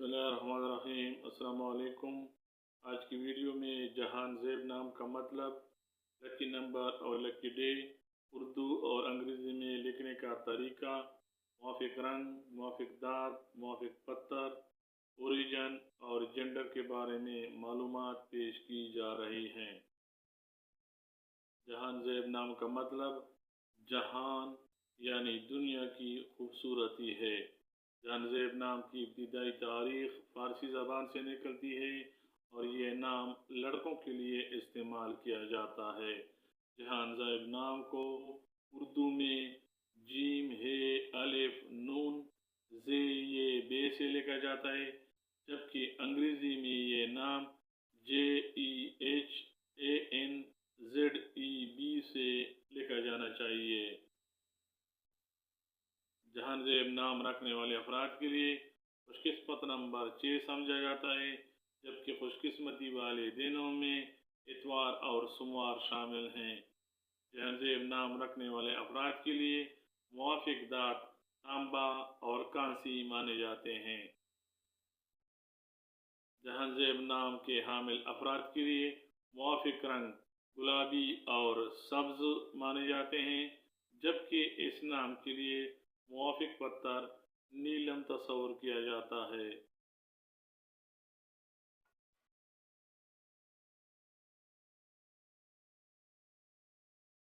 बिस्मिल्लाहिर्रहमानिर्रहीम। अस्सलाम वालेकुम। आज की वीडियो में जहान ज़ेब नाम का मतलब, लकी नंबर और लकी डे, उर्दू और अंग्रेज़ी में लिखने का तरीका, मुवाफ़िक रंग, मुवाफ़िक दाँत, मुवाफ़िक पत्थर, ओरिजिन और जेंडर के बारे में मालूमात पेश की जा रही हैं। जहान ज़ेब नाम का मतलब जहान यानी दुनिया की खूबसूरती है। जहान ज़ेब नाम की इब्तिदाई तारीख़ फ़ारसी ज़बान से निकलती है और ये नाम लड़कों के लिए इस्तेमाल किया जाता है। जहान ज़ेब नाम को उर्दू में जीम, हे, अलिफ, नून, जे, ये, बे से लिखा जाता है, जबकि अंग्रेज़ी में ये नाम JEHANZEB से लिखा जाना चाहिए। जहान ज़ेब नाम रखने वाले अफराद के लिए खुशकिस्मत नंबर 6 समझा जाता है, जबकि खुशकिस्मती वाले दिनों में इतवार और सोमवार शामिल हैं। जहान ज़ेब नाम रखने वाले अफराद के लिए मुवाफ़िक दाँत तांबा और कांसी माने जाते हैं। जहान ज़ेब नाम के हामिल अफराद के लिए मुवाफ़िक रंग गुलाबी और सब्ज़ माने जाते हैं, जबकि इस नाम के लिए मुवाफ़िक पत्थर नीलम तस्वुर किया जाता है।